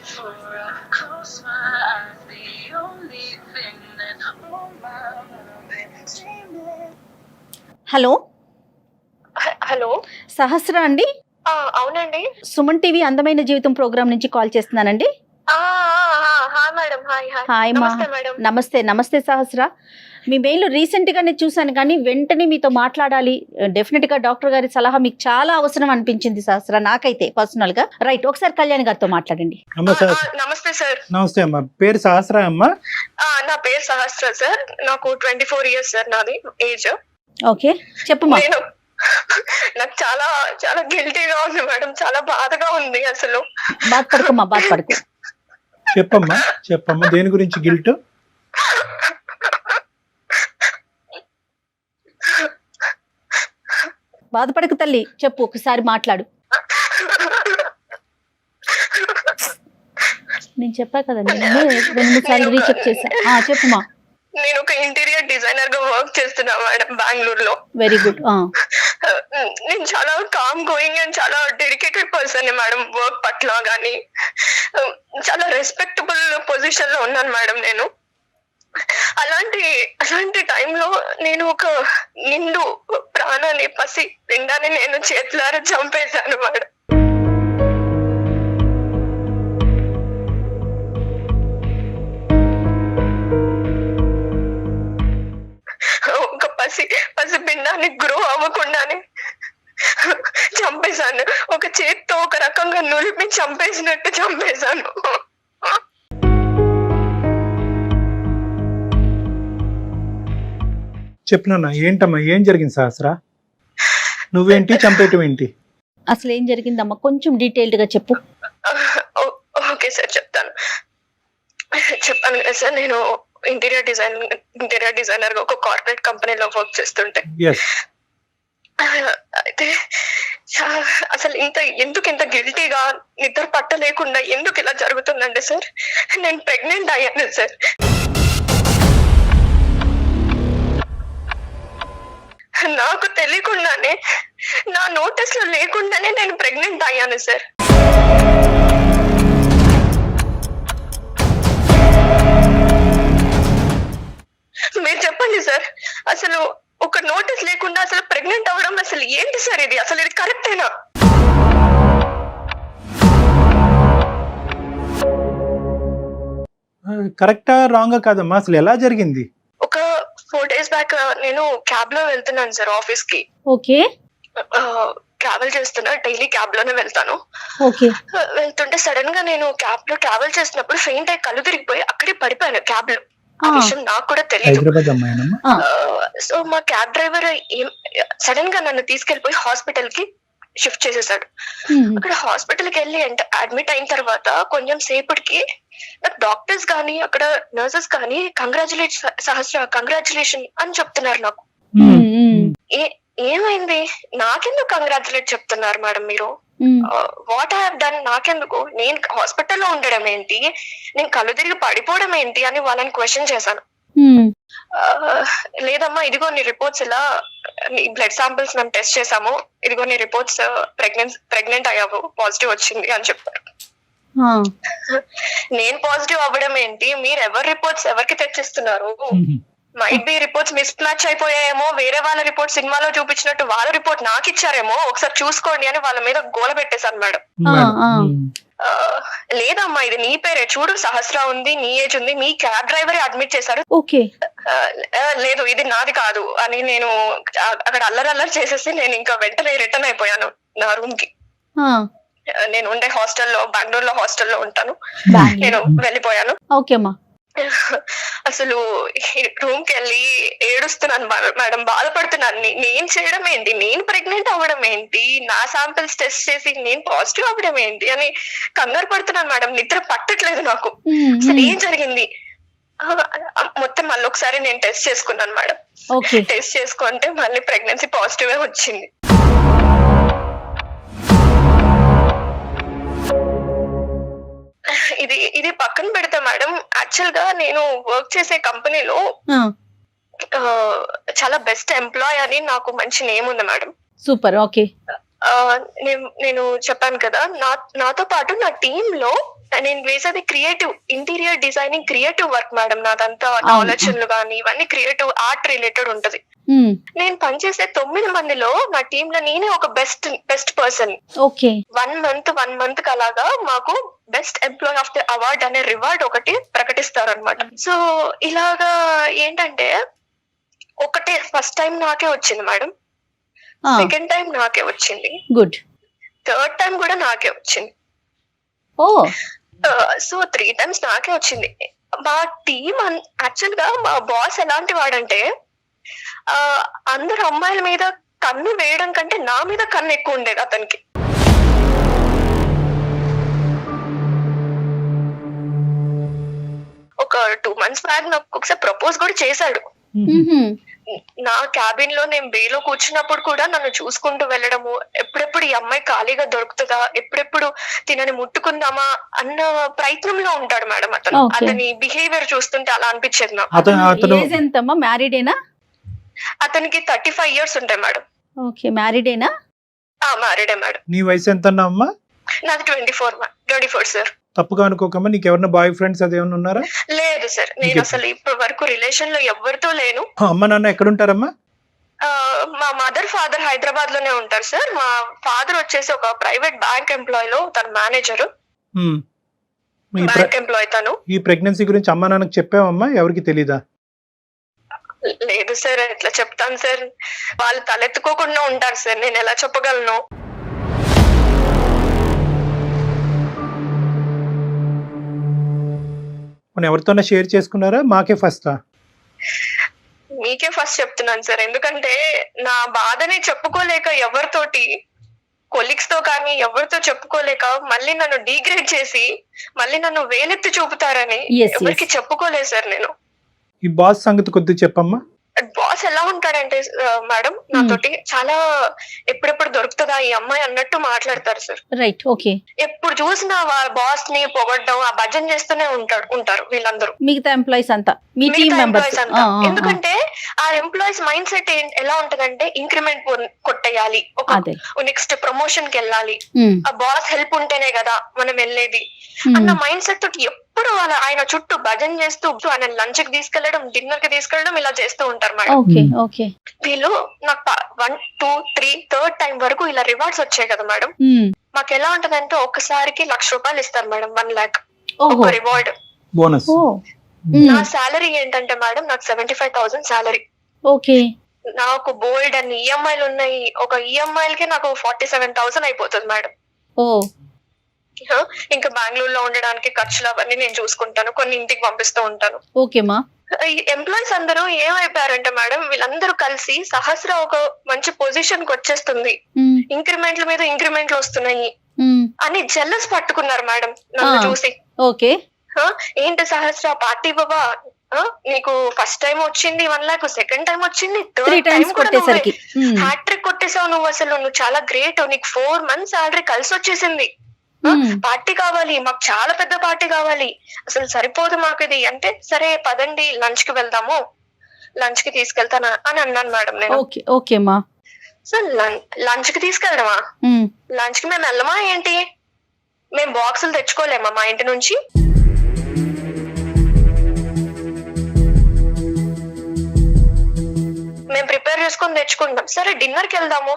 For I close my eyes, the only thing that all my love is dreaming. Hello hello Sahasra అండి, అవునండి. Suman TV అందమైన జీవితం programme నుంచి call చేస్తున్నానండి. Hi madam. Hi hi మా, నమస్తే మేడం. నమస్తే నమస్తే సహస్ర. మీ మెయిల్ రీసెంట్గానే చూశాను కానీ వెంటనే మీతో మాట్లాడాలి. డెఫినెట్గా డాక్టర్ గారి సలహా మీకు చాలా అవసరం అనిపించింది సహస్ర, నాకైతే పర్సనల్గా. రైట్, ఒకసారి కళ్యాణ్ గారితో మాట్లాడండి. నమస్తే సార్. నమస్తే అమ్మా, పేరు సహస్ర అమ్మా? నా పేరు సహస్ర సార్. నాకు 24 years సార్ నాది ఏజ్. ఓకే, చెప్పమ్మా. నాకు చాలా చాలా గిల్టీగా ఉంది మేడం, చాలా బాధగా ఉంది. అసలు బాధపడకమ్మా, బాధపడకు. చెప్పమ్మా దేని గురించి గిల్ట్? బాధపడకు తల్లి, చెప్పు, ఒకసారి మాట్లాడు. నేను చెప్పా కదండి, నేను 2-3 సార్లు రీచెక్ చేశా. చెప్పుమా. నేను ఒక ఇంటీరియర్ డిజైనర్ గా వర్క్ చేస్తున్నా మేడం, బెంగళూరులో. Very good. నేను చాలా కామ్ గోయింగ్ అండ్ చాలా డెడికేటెడ్ పర్సన్ మేడం. వర్క్ పట్ల గానీ చాలా రెస్పెక్టబుల్ పొజిషన్ లో ఉన్నాను మేడం నేను. అలాంటి టైంలో నేను ఒక నిండు ప్రాణాన్ని, పసి పిండాన్ని నేను చేతులారా చంపేశాను మేడం. ఒక పసి పిండాన్ని గ్రో అవ్వకుండానే చంపేశాను. ఒక చేత్తో ఒక రకంగా నులిపి చంపేసినట్టు చంపేశాను. చెప్పినా ఏంటమ్మా, ఏం జరిగింది సహస్ర? నువ్వేంటి, చంపేయటం ఏంటి? అసలు ఏం జరిగిందమ్మా, కొంచెం డీటెయిల్డ్ గా చెప్పు. ఓకే సార్, చెప్తాను. చెప్పాను కదా సార్, నేను ఇంటీరియర్ డిజైనర్ గా ఒక కార్పొరేట్ కంపెనీలో వర్క్ చేస్తుంటే, అయితే అసలు ఎందుకు ఇంత గిల్టీగా, నిద్ర పట్టలేకుండా ఎందుకు ఇలా జరుగుతుందండి సార్? నేను ప్రెగ్నెంట్ అయ్యాను సార్. నాకు తెలియకుండానే, నా నోటీస్ లో లేకుండానే నేను ప్రెగ్నెంట్ అయ్యాను సార్. మీరు చెప్పండి సార్, అసలు ఒక నోటీస్ లేకుండా అసలు ప్రెగ్నెంట్ అవ్వడం అసలు ఏంటి సార్? అసలు ఇది కరెక్టేనా? కరెక్టా రాంగా కాదమ్మా, అసలు ఎలా జరిగింది? ఒక 4 days బ్యాక్ నేను క్యాబ్ లో వెళ్తున్నాను సార్ ఆఫీస్ కి. ఓకే. ట్రావెల్ చేస్తున్నా, డైలీ క్యాబ్ లోనే వెళ్తాను. ఓకే. వెళ్తుంటే సడన్ గా నేను క్యాబ్ లో ట్రావెల్ చేసినప్పుడు ఫెయింట్ అయ్యి కళ్ళు తిరిగిపోయి అక్కడే పడిపోయాను క్యాబ్ లో. ఆ విషయం నాకు కూడా తెలియదు. సో మా క్యాబ్ డ్రైవర్ సడన్ గా నన్ను తీసుకెళ్లిపోయి హాస్పిటల్ కి షిఫ్ట్ చేసేసాడు. అక్కడ హాస్పిటల్ కి వెళ్ళి అడ్మిట్ అయిన తర్వాత కొంచెం సేపటికి నాకు డాక్టర్స్ గానీ అక్కడ నర్సెస్ గానీ కంగ్రాచులేషన్ అని చెప్తున్నారు నాకు. ఏమైంది, నాకెందుకు కంగ్రాచులేట్ చెప్తున్నారు మేడం మీరు? What I have done? నాకెందుకు? నేను హాస్పిటల్లో ఉండడం ఏంటి, నేను కళ్ళు తిరిగి పడిపోవడం ఏంటి అని వాళ్ళని క్వశ్చన్ చేశాను. లేదమ్మా, ఇదిగో నీ రిపోర్ట్స్, ఇలా నీ బ్లడ్ శాంపిల్స్ మేము టెస్ట్ చేసాము, ఇదిగో నీ రిపోర్ట్స్, ప్రెగ్నెంట్ అయ్యావు, పాజిటివ్ వచ్చింది అని చెప్పారు. నేను పాజిటివ్ అవ్వడం ఏంటి? మీరు ఎవరి రిపోర్ట్స్ ఎవరికి తెచ్చిస్తున్నారు? Might be reports mismatch అయిపోయాయేమో, వేరే వాళ్ళ రిపోర్ట్ సినిమాలో చూపించినట్టు వాళ్ళ రిపోర్ట్ నాకు ఇచ్చారేమో, ఒకసారి చూసుకోండి అని వాళ్ళ మీద గోల పెట్టేశాను మేడం. లేదమ్మా, ఇది నీ పేరే, చూడు సహస్ర ఉంది, నీ ఏజ్ ఉంది, మీ క్యాబ్ డ్రైవరే అడ్మిట్ చేశారు. లేదు ఇది నాది కాదు అని నేను అక్కడ అల్లరి చేసేసి నేను ఇంకా వెంటనే రిటర్న్ అయిపోయాను నా రూమ్ కి. నేను ఉండే హాస్టల్లో, బెంగళూరులో హాస్టల్లో ఉంటాను, నేను వెళ్ళిపోయాను. అసలు రూమ్ కి వెళ్ళి ఏడుస్తున్నాను మేడం, బాధపడుతున్నాను. నేను చేయడం ఏంటి, నేను ప్రెగ్నెంట్ అవ్వడం ఏంటి, నా శాంపిల్స్ టెస్ట్ చేసి నేను పాజిటివ్ అవ్వడం ఏంటి అని కంగారు పడుతున్నాను మేడం. నిద్ర పట్టట్లేదు నాకు. అసలు ఏం జరిగింది మొత్తం మళ్ళీ ఒకసారి నేను టెస్ట్ చేసుకున్నాను మేడం. టెస్ట్ చేసుకుంటే మళ్ళీ ప్రెగ్నెన్సీ పాజిటివ్ వచ్చింది. ఇది పక్కన పెడతా మేడం, యాక్చువల్ గా నేను వర్క్ చేసే కంపెనీలో చాలా బెస్ట్ ఎంప్లాయ్ అని నాకు మంచి నేమ్ ఉంది మేడం. సూపర్. ఓకే. నేను చెప్పాను కదా, నాతో పాటు నా టీమ్ లో నేను వేసేది creative interior designing, creative work madam. నాదంతా ఆలోచనలు కానీ ఇవన్నీ క్రియేటివ్ ఆర్ట్ రిలేటెడ్ ఉంటది. నేను పనిచేసే 9 మందిలో నా టీమ్ లో నేనే ఒక బెస్ట్ పర్సన్. ఓకే. 1 మంత్ అలాగా మాకు best employee of the award అనే రివార్డ్ ఒకటి ప్రకటిస్తారు అనమాట. సో ఇలాగా ఏంటంటే ఒకటే ఫస్ట్ టైం నాకే వచ్చింది మేడం, సెకండ్ టైం నాకే వచ్చింది, గుడ్, థర్డ్ టైం కూడా నాకే వచ్చింది. ఓ సో 3 times నాకే వచ్చింది. మా టీమ్ యాక్చువల్ గా మా బాస్ ఎలాంటి వాడంటే అందరు అమ్మాయిల మీద కన్ను వేయడం కంటే నా మీద కన్ను ఎక్కువ ఉండేది అతనికి. ఒక 2 months బ్యాక్ నాకు ఒకసారి ప్రపోజ్ కూడా చేశాడు. నా క్యాబిన్ లో నేను బేలో కూర్చున్నప్పుడు కూడా నన్ను చూసుకుంటూ వెళ్ళడము, ఎప్పుడెప్పుడు ఈ అమ్మాయి ఖాళీగా దొరుకుతుందా, ఎప్పుడెప్పుడు తినని ముట్టుకుందామా అన్న ప్రయత్నంలో ఉంటాడు మేడం అతను. అతని బిహేవియర్ చూస్తుంటే అలా అనిపించేది నాకు. ఏజ్ ఎంతమ్మా? మ్యారీడేనా? అతనికి 35 years ఉంటాయి మేడం. ఓకే, మ్యారీడేనా? మ్యారీడే మేడం. నీ వయసు ఎంత అమ్మా? నాది 24 సార్. తప్పుగా అనుకోకమ్మా, నీకు ఎవరైనా బాయ్ ఫ్రెండ్స్ అదేమన్నా ఉన్నారా? లేదు సార్, నేను అసలు ఇప్పటి వరకు రిలేషన్ లో ఎవరితో లేను. అమ్మ నాన్న ఎక్కడ ఉంటారమ్మా? మా మదర్ ఫాదర్ హైదరాబాద్ లోనే ఉంటారు సార్. మా ఫాదర్ వచ్చేసి ఒక ప్రైవేట్ బ్యాంక్ ఎంప్లాయ్ లో తన మేనేజర్, బ్యాంక్ ఎంప్లాయ్ తను. ఈ ప్రెగ్నెన్సీ గురించి అమ్మ నాన్నకి చెప్పావమ్మా? ఎవరికి తెలీదా? లేదు సార్, ఎట్లా చెప్తాను సార్, వాళ్ళు తలెత్తుకోకుండా ఉంటారు సార్, నేను ఎలా చెప్పగలను? ఎవరితోనే షేర్ చేసుకున్నారా? మాకే ఫస్టా? మీకే ఫస్ట్ చెప్తున్నాను సార్, ఎందుకంటే నా బాధని చెప్పుకోలేక ఎవరితోటి, కొలీగ్స్ తో కానీ ఎవరితో చెప్పుకోలేక మళ్ళీ నన్ను డీగ్రేడ్ చేసి మళ్ళీ నన్ను వేలెత్తి చూపుతారని ఎవరికి చెప్పుకోలేదు సార్ నేను. ఈ బాస్ సంగతి కొద్దిగా చెప్పమ్మా. బాస్ ఎలా ఉంటాడంటే మేడం, నాతోటి చాలా ఎప్పుడెప్పుడు దొరుకుతుందా ఈ అమ్మాయి అన్నట్టు మాట్లాడతారు సార్. Right, okay. ఎప్పుడు చూసినా బాస్ ని పొగడ్డం, ఆ భజన చేస్తూనే ఉంటారు వీళ్ళందరూ, మిగతా ఎంప్లాయీస్ అంతా, మీ టీమ్ మెంబర్స్ అంతా. ఎందుకంటే ఆ ఎంప్లాయీస్ మైండ్ సెట్ ఎలా ఉంటదంటే ఇంక్రిమెంట్ కొట్టేయాలి, ఒక నెక్స్ట్ ప్రమోషన్ కి వెళ్ళాలి, ఆ బాస్ హెల్ప్ ఉంటేనే కదా మనం వెళ్ళేది అన్న మైండ్ సెట్ తోటి ఎప్పుడు ఆయన చుట్టూ భజన చేస్తూ ఆయన లంచ్ కి తీసుకెళ్లడం, డిన్నర్ కి తీసుకెళ్లడం ఇలా చేస్తూ ఉంటారు మేడం. వీళ్ళు నాకు 1, 2, 3 థర్డ్ టైం వరకు ఇలా రివార్డ్స్ వచ్చాయి కదా మేడం. మాకు ఎలా ఉంటదంటే ఒక్కసారికి ₹1,00,000 ఇస్తారు మేడం, 1 lakh ఒక రివార్డ్ బోనస్. నా సాలరీ ఏంటంటే మేడం, నాకు 75,000 సాలరీ. ఓకే. నాకు బోల్డ్ అన్ని ఈఎంఐలు ఉన్నాయి. ఒక ఈఎంఐలకి నాకు 47,000 అయిపోతుంది మేడం. ఇంకా బెంగళూరులో ఉండడానికి ఖర్చులు అవన్నీ నేను చూసుకుంటాను, కొన్ని ఇంటికి పంపిస్తూ ఉంటాను. ఓకేమా. ఎంప్లాయీస్ అందరూ ఏమైపోయారంటే మేడం, వీళ్ళందరూ కలిసి సహస్ర ఒక మంచి పొజిషన్ కి వచ్చేస్తుంది, ఇంక్రిమెంట్ల మీద ఇంక్రిమెంట్లు వస్తున్నాయి అని జెల్లస్ పట్టుకున్నారు మేడం నన్ను చూసి. ఓకే. ఏంటి సహస్ర పార్టీ బాబా, నీకు ఫస్ట్ టైం వచ్చింది 1 lakh, సెకండ్ టైం వచ్చింది, థర్డ్ టైం కూడా హ్యాట్రిక్ కొట్టేసావు నువ్వు, అసలు నువ్వు చాలా గ్రేట్, నీకు 4 months సాలరీ కలిసి వచ్చేసింది, పార్టీ కావాలి మాకు, చాలా పెద్ద పార్టీ కావాలి, అసలు సరిపోదు మాకు ఇది అంటే, సరే పదండి లంచ్ కి వెళ్దాము, లంచ్ కి తీసుకెళ్తాను అని అన్నాను మేడం నేను. ఓకేమా. సో లంచ్ కి తీసుకెళ్దామా? లంచ్ కి మేము వెళ్ళమా ఏంటి? మేము బాక్సులు తెచ్చుకోలేమా మా ఇంటి నుంచి? మేము ప్రిపేర్ చేసుకొని తెచ్చుకుంటాం. సరే డిన్నర్ కి వెళ్దాము,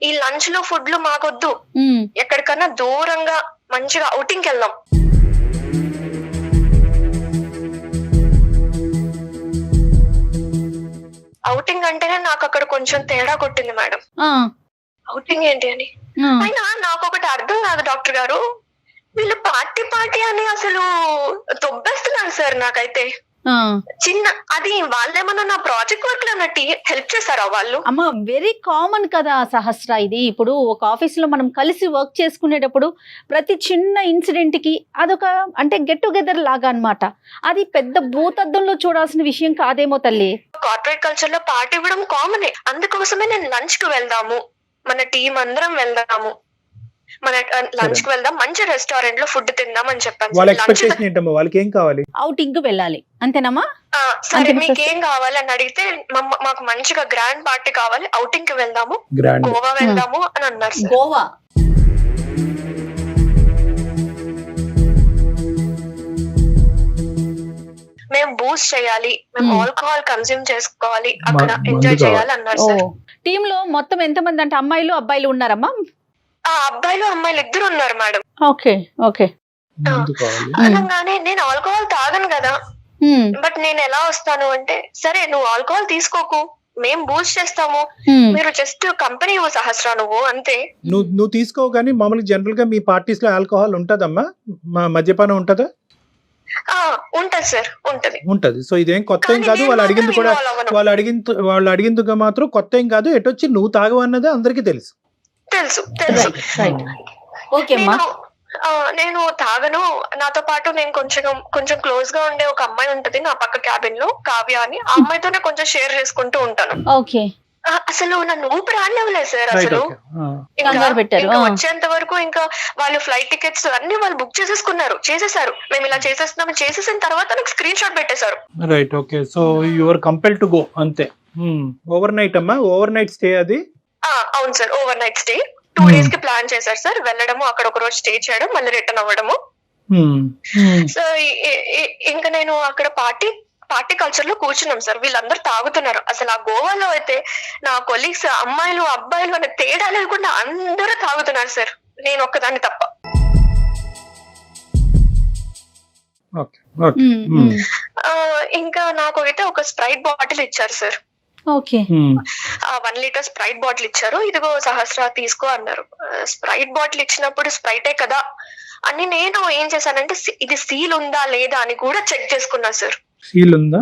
ఈ లంచ్ లో ఫుడ్లు మాకొద్దు, ఎక్కడికన్నా దూరంగా మంచిగా అవుటింగ్ కి వెళ్దాం. అవుటింగ్ అంటేనే నాకు అక్కడ కొంచెం తేడా కొట్టింది మేడం. అవుటింగ్ ఏంటి అని అయినా నాకు ఒకటి అర్థం కాదు డాక్టర్ గారు, వీళ్ళు పార్టీ అని అసలు తొబ్బేస్తున్నారు సార్ నాకైతే. చిన్న అది వాళ్ళేమన్నా నా ప్రాజెక్ట్ వర్క్ లో హెల్ప్ చేశారా వాళ్ళు? అమ్మా వెరీ కామన్ కదా సహస్ర, ఇది ఇప్పుడు ఒక ఆఫీస్ లో మనం కలిసి వర్క్ చేసుకునేటప్పుడు ప్రతి చిన్న ఇన్సిడెంట్ కి అదొక అంటే గెట్ టుగెదర్ లాగా అన్నమాట. అది పెద్ద భూతద్దంలో చూడాల్సిన విషయం కాదేమో తల్లి. కార్పొరేట్ కల్చర్ లో పార్టీ ఇవ్వడం కామనే, అందుకోసమే నేను లంచ్ కి వెళ్దాము, మన టీం అందరం వెళ్దాము, మన లంచ్ కి వెళ్దాం, మంచి రెస్టారెంట్ లో ఫుడ్ తిందాం అని చెప్పాను. వాళ్ళ ఎక్స్పెక్టేషన్ ఏంటమ్మా? వాళ్ళకి ఏం కావాలి? అవుటింగ్ కి వెళ్ళాలి అంతేనమ్మా? సరే మీకేం కావాలి అని అడిగితే మాకు మంచిగా గ్రాండ్ పార్టీ కావాలి, అవుటింగ్ కి వెళ్దాము, గోవా వెళ్దాము అని అన్నారు. గోవా బూస్ట్ చేయాలి, మేము Hmm. ఆల్కహాల్ కన్స్యూమ్ చేసుకోవాలి, అక్కడ మందు ఎంజాయ్ కావాలి. చేయాలి అన్నారు ఓ సార్. టీమ్ లో మొత్తం ఎంతమంది అంటే అమ్మాయిలు అబ్బాయిలు ఉన్నారమ్మా? ఆ అబ్బాయిలు అమ్మాయిలు ఇద్దరు ఉన్నారు మేడం. Okay okay. ముందు కావాలి. అనగానే నేను ఆల్కహాల్ తాగను కదా, బట్ నేను ఎలా వస్తాను అంటే, సరే నువ్వు ఆల్కహాల్ తీసుకోకు, మేం బూస్ట్ చేస్తాము, మీరు జస్ట్ కంపెనీ సహస్రా నువ్వు అంతే. నువ్వు తీసుకో, కానీ మామూలుగా జనరల్ గా మీ పార్టీస్ లో ఆల్కహాల్ ఉంటదమ్మా? మద్యపానం ఉంటదా? ఉంటది సార్, ఉంటది. ఉంటది. సో ఇదేం కొత్త ఏం కానీ కాదు. నేను వాళ్ళు అడిగింది మాత్రం కూడా involve అవ్వను. వాళ్ళు అడిగింది మాత్రం కొత్త ఏం కాదు. ఎటొచ్చి నువ్వు తాగవన్నది అందరికీ తెలుసు. తెలుసు తెలుసు. రైట్ ఓకే అమ్మా. నేను తాగను. నాతో పాటు నేను కొంచెం క్లోజ్ గా ఉండే ఒక అమ్మాయి ఉంటది నా పక్క క్యాబిన్ లో, కావ్య అని. ఆ అమ్మాయితోనే కొంచెం షేర్ చేసుకుంటూ ఉంటాను. ఓకే. అసలు నన్ను ఊపిరి ఆడలేవులే సార్ రైట్. అసలు. ఓకే. కంగారు పెట్టారు. ఇంకా వచ్చేంత వరకు ఇంకా వాళ్ళు ఫ్లైట్ టికెట్స్ అన్ని వాళ్ళు బుక్ చేసేసారు. మేము ఇలా చేసేస్తున్నాం, చేసేసిన తర్వాత నాకు స్క్రీన్ షాట్ పెట్టేశారు. Right. Okay. So your compel to go అంతే. ఓవర్ నైట్ అమ్మా? ఓవర్ నైట్ స్టే అది? అవును sir, over night stay 2 days కి ప్లాన్ చేశారు సార్. వెళ్ళడము, అక్కడ ఒక రోజు స్టే చేయడం, మళ్ళీ రిటర్న్ అవ్వడము. సో ఇంకా నేను అక్కడ పార్టీ కల్చర్ లో కూర్చున్నాం సార్. వీళ్ళందరూ తాగుతున్నారు. అసలు ఆ గోవాలో అయితే నా కొలీగ్స్ అమ్మాయిలు అబ్బాయిలు అనే తేడా లేకుండా అందరూ తాగుతున్నారు సార్, నేను ఒక్కదాన్ని తప్ప. ఓకే. ఓకే. ఇంకా నాకు అయితే ఒక స్ప్రైట్ బాటిల్ ఇచ్చారు sir. Okay. 1 liter Sprite bottle ఇచ్చారు. ఇదిగో సహస్ర తీసుకో అన్నారు. స్ప్రైట్ బాటిల్ ఇచ్చినప్పుడు స్ప్రైటే కదా అని నేను ఏం చేశానంటే, ఇది సీల్ ఉందా లేదా అని కూడా చెక్ చేసుకున్నా సార్. సీల్ ఉందా?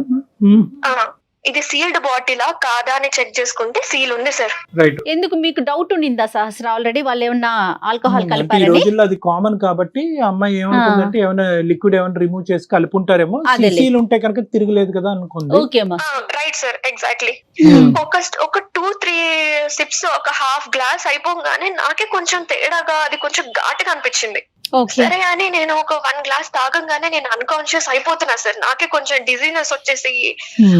ఇది సీల్డ్ బాటిలా కాదా అని చెక్ చేసుకుంటే సీల్ ఉంది సార్. రైట్. ఎందుకు మీకు డౌట్ ఉండిందా సహస్ర? ఆల్రెడీ వాళ్ళు ఏమన్నా ఆల్కహాల్ అంటే ఈ కలిపారని? రోజుల్లో అది కామన్ కాబట్టి అమ్మాయి ఏమనుకుందంటే ఏమైనా లిక్విడ్ ఏమైనా రిమూవ్ చేసి కలుపుంటారేమో. అదేలే. సీల్ ఉంటే కనుక తిరగలేదు కదా అనుకుంది. ఓకే అమ్మా. Right sir, exactly. ఒక 2-3 సిప్స్, ఒక హాఫ్ గ్లాస్ అయిపోగానే నాకే కొంచెం తేడాగా, అది కొంచెం ఘాటుగా అనిపించింది. ఓకే. సరే అని నేను ఒక 1 గ్లాస్ తాగంగానే నేను అన్కాన్షియస్ అయిపోతున్నా సార్. నాకే కొంచెం డిజీనెస్ వచ్చేసి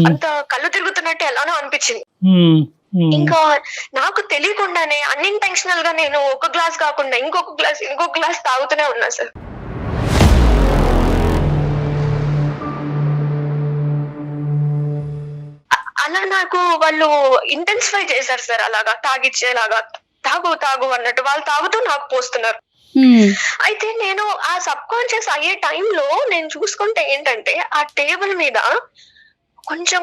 అంత కళ్ళు తిరుగుతున్నట్టు ఎలానో అనిపించింది. ఇంకా నాకు తెలియకుండానే అన్ఇంటెన్షనల్ గా నేను ఒక గ్లాస్ కాకుండా ఇంకొక గ్లాస్ తాగుతూనే ఉన్నా సార్. అలా నాకు వాళ్ళు ఇంటెన్సిఫై చేశారు సార్. అలాగా తాగిచ్చేలాగా, తాగు అన్నట్టు వాళ్ళు తాగుతూ నాకు పోస్తున్నారు. అయితే నేను ఆ సబ్ కాన్షియస్ అయ్యే టైంలో నేను చూసుకుంటే ఏంటంటే, ఆ టేబుల్ మీద కొంచెం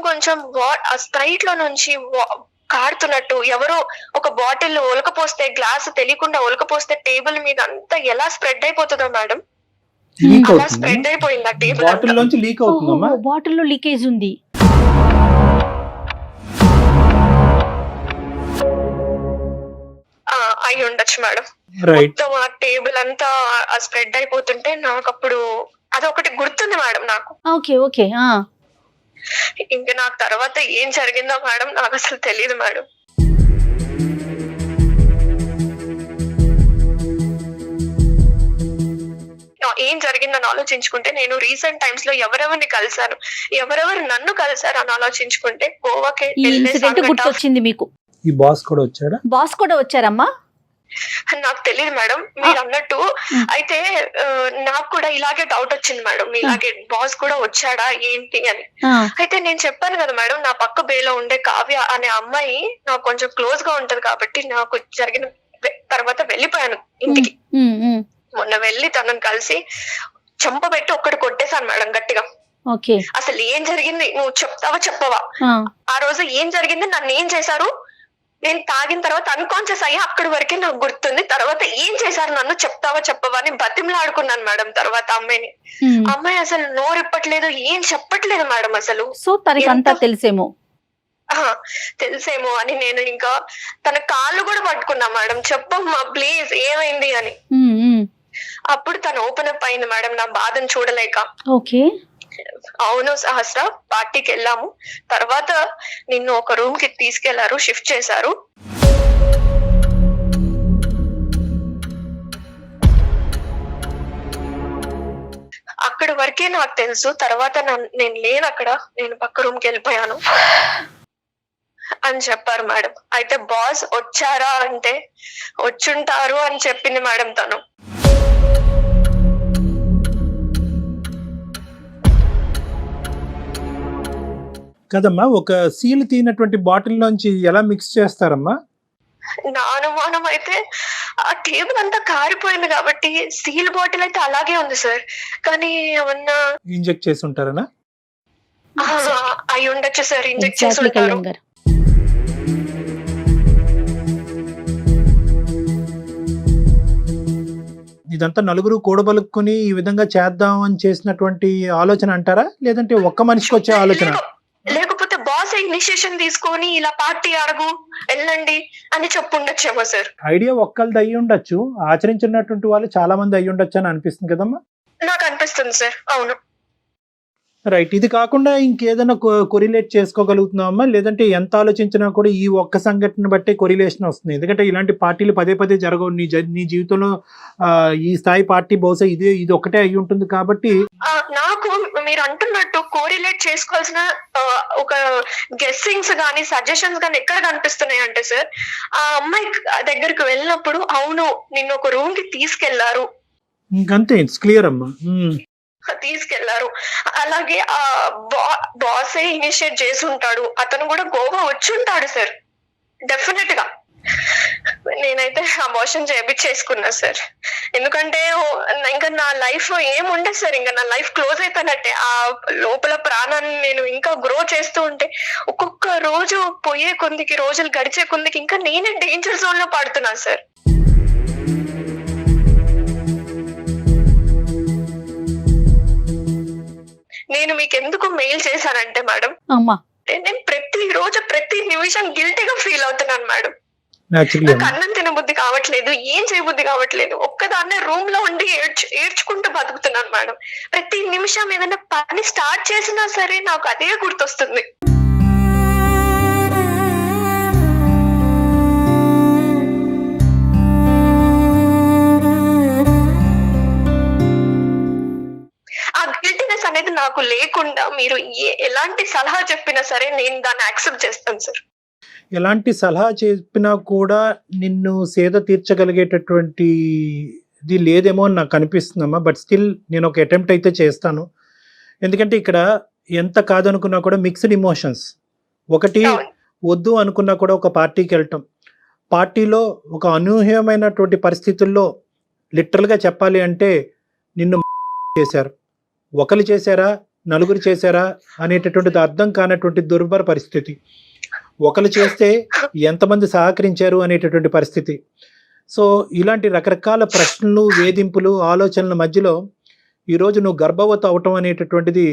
ఆ స్ప్రైట్ లో నుంచి కారుతున్నట్టు, ఎవరో ఒక బాటిల్ ఒలకపోస్తే, గ్లాస్ తెలియకుండా ఒలకపోస్తే టేబుల్ మీద అంతా ఎలా స్ప్రెడ్ అయిపోతుందో మేడం, లీక్ అలా అవుతుంది. స్ప్రెడ్ అయిపోయింది ఆ టేబుల్ బాటిల్ అంతా. లోంచి లీక్ అవుతుందమ్మా? బాటిల్లో లీకేజ్ ఉంది. అయి ఉండొచ్చు మేడం. రైట్. మొత్తం ఆ టేబుల్ అంతా స్ప్రెడ్ అయిపోతుంటే నాకు అప్పుడు అదొకటి గుర్తుంది మేడం నాకు. Okay okay. ఇంకా నాకు తర్వాత ఏం జరిగిందో మేడం నాకు అసలు తెలియదు మేడం. ఏం జరిగిందని ఆలోచించుకుంటే, నేను రీసెంట్ టైమ్స్ లో ఎవరెవరిని కలిసాను, ఎవరెవరు నన్ను కలిసారు అని ఆలోచించుకుంటే, గోవాకి ఈ ఇన్సిడెంట్ గుర్తొచ్చింది మీకు. ఈ బాస్ కూడా వచ్చాడా? బాస్ కూడా వచ్చారమ్మా? నాకు తెలియదు మేడం మీరు అన్నట్టు. అయితే నాకు కూడా ఇలాగే డౌట్ వచ్చింది మేడం, ఇలాగే బాస్ కూడా వచ్చాడా ఏంటి అని. అయితే నేను చెప్పాను కదా మేడం, నా పక్క బేలో ఉండే కావ్య అనే అమ్మాయి నాకు కొంచెం క్లోజ్ గా ఉంటది కాబట్టి నాకు జరిగిన తర్వాత వెళ్ళిపోయాను ఇంటికి. మొన్న వెళ్ళి తనని కలిసి చెంపబెట్టి ఒక్కటి కొట్టేశాను మేడం గట్టిగా. అసలు ఏం జరిగింది నువ్వు చెప్తావా చెప్పవా, ఆ రోజు ఏం జరిగింది, నన్ను ఏం చేశారు, నేను తాగిన తర్వాత అన్కాన్షియస్ అయ్యా, అక్కడి వరకే నాకు గుర్తుంది, తర్వాత ఏం చేశారు నన్ను చెప్తావా చెప్పవా అని బతిమలాడుకున్నాను మేడం. తర్వాత అమ్మాయి అసలు నోరిప్పట్లేదు, ఏం చెప్పట్లేదు మేడం అసలు. సో తనకి అంతా తెలిసేమో అని నేను ఇంకా తన కాళ్ళు కూడా పట్టుకున్నా మేడం, చెప్పమ్మా ప్లీజ్ ఏమైంది అని. అప్పుడు తను ఓపెన్ అప్ అయింది మేడం నా బాధను చూడలేక. ఓకే. అవును సహస్ర, పార్టీకి వెళ్ళాము, తర్వాత నిన్ను ఒక రూమ్ కి తీసుకెళ్లారు, షిఫ్ట్ చేశారు. అక్కడి వరకే నాకు తెలుసు, తర్వాత నేను లేను అక్కడ, నేను పక్క రూమ్ కి వెళ్ళిపోయాను అని చెప్పారు మేడం. అయితే బాస్ వచ్చారా అంటే వచ్చుంటారు అని చెప్పింది మేడం తను. కదమ్మా, ఒక సీల్ తీనటువంటి బాటిల్ లోంచి ఎలా మిక్స్ చేస్తారమ్మా? నా అనుమానం అయితే ఆ టేబుల్ అంతా కారిపోయింది కాబట్టి స్టీల్ బాటిల్ అయితే అలాగే ఉంది సార్. కానీ ఏమన్నా ఇంజెక్ట్ చేసి ఉంటారనా? అయి ఉండొచ్చు సార్, ఇంజెక్ట్ చేసి ఎగ్జాక్ట్లీ ఉంటారు. కళ్యాణ్ గారు. ఇదంతా నలుగురు కూడబలుక్కుని ఈ విధంగా చేద్దాం అని చేసినటువంటి ఆలోచన అంటారా, లేదంటే ఒక్క మనిషికి వచ్చే ఆలోచన? లేకపోతే బాస్ ఇనిషియేషన్ తీసుకొని ఇలా పార్టీ అడుగు వెళ్ళండి అని చెప్పుండొచ్చేమో సార్. ఐడియా ఒక్కళ్ళది అయ్యి ఉండొచ్చు, ఆచరించినటువంటి వాళ్ళు చాలా మంది అయ్యి ఉండొచ్చు అని అనిపిస్తుంది కదమ్మా. నాకు అనిపిస్తుంది సార్. అవును. రైట్. ఇది కాకుండా ఇంకేదైనా కొరిలేట్ చేసుకోగలుగుతున్నామా, లేదంటే ఎంత ఆలోచించినా కూడా ఈ ఒక్క సంఘటన బట్టే కొరిలేషన్ వస్తుంది? ఎందుకంటే ఇలాంటి పార్టీలు పదే పదే జరగవు నీ జీవితంలో. ఈ స్థాయి పార్టీ బహుశా ఇది ఒకటే అయి ఉంటుంది కాబట్టి. నాకు మీరు అంటున్నట్టు కోరిలేట్ చేసుకోవాల్సిన ఒక గెస్సింగ్స్ గానీ సజెషన్స్ గానీ ఎక్కడ కనిపిస్తున్నాయి అంటే సార్, ఆ అమ్మాయి దగ్గరికి వెళ్ళినప్పుడు అవును నిన్ను ఒక రూమ్ కి తీసుకెళ్లారు, ఇంకంతే, ఇట్స్ క్లియర్ అమ్మా. తీసుకెళ్లారు. అలాగే ఆ బాసే ఇనిషియేట్ చేసి ఉంటాడు, అతను కూడా గోవా వచ్చి ఉంటాడు సార్ డెఫినెట్ గా. నేనైతే అబార్షన్ చేయించేసుకున్నా సార్. ఎందుకంటే ఇంకా నా లైఫ్ ఏముండదు సార్, ఇంకా నా లైఫ్ క్లోజ్ అయిపోయినట్టే. ఆ లోపల ప్రాణాన్ని నేను ఇంకా గ్రో చేస్తూ ఉంటే ఒక్కొక్క రోజు పోయే కొందికి, రోజులు గడిచే కొందికి ఇంకా నేనే డేంజర్ జోన్ లో పడుతున్నాను సార్. నేను మీకు ఎందుకు మెయిల్ చేశానంటే మేడం, అమ్మా నేను ప్రతి రోజు ప్రతి నిమిషం గిల్టీగా ఫీల్ అవుతున్నాను మేడం. Naturally నాకు అమ్మా. అన్నం తినబుద్ధి కావట్లేదు, ఏం చేయబుద్ధి కావట్లేదు, ఒక్కదాన్నే రూమ్ లో ఉండి ఏడ్చుకుంటూ బతుకుతున్నాను మేడం. ప్రతి నిమిషం ఏదైనా పని స్టార్ట్ చేసినా సరే నాకు అదే గుర్తొస్తుంది. ఆ గిల్టీనెస్ అనేది నాకు లేకుండా మీరు ఎలాంటి సలహా చెప్పినా సరే నేను దాన్ని యాక్సెప్ట్ చేస్తాను సార్. ఎలాంటి సలహా చెప్పినా కూడా నిన్ను సేద తీర్చగలిగేటటువంటి ఇది లేదేమో అని నాకు అనిపిస్తుందమ్మా. బట్ స్టిల్ నేను ఒక అటెంప్ట్ అయితే చేస్తాను. ఎందుకంటే ఇక్కడ ఎంత కాదనుకున్నా కూడా మిక్స్డ్ ఇమోషన్స్. ఒకటి, అవును. వద్దు అనుకున్నా కూడా ఒక పార్టీకి వెళ్ళటం, పార్టీలో ఒక అనూహ్యమైనటువంటి పరిస్థితుల్లో లిటరల్గా చెప్పాలి అంటే నిన్ను చేశారు. ఒకరు చేశారా, నలుగురు చేశారా అనేటటువంటిది అర్థం కానటువంటి దుర్భర పరిస్థితి. ఒకరు చేస్తే ఎంతమంది సహకరించారు అనేటటువంటి పరిస్థితి. సో ఇలాంటి రకరకాల ప్రశ్నలు, వేధింపులు, ఆలోచనల మధ్యలో ఈరోజు నువ్వు గర్భవతి అవటం అనేటటువంటిది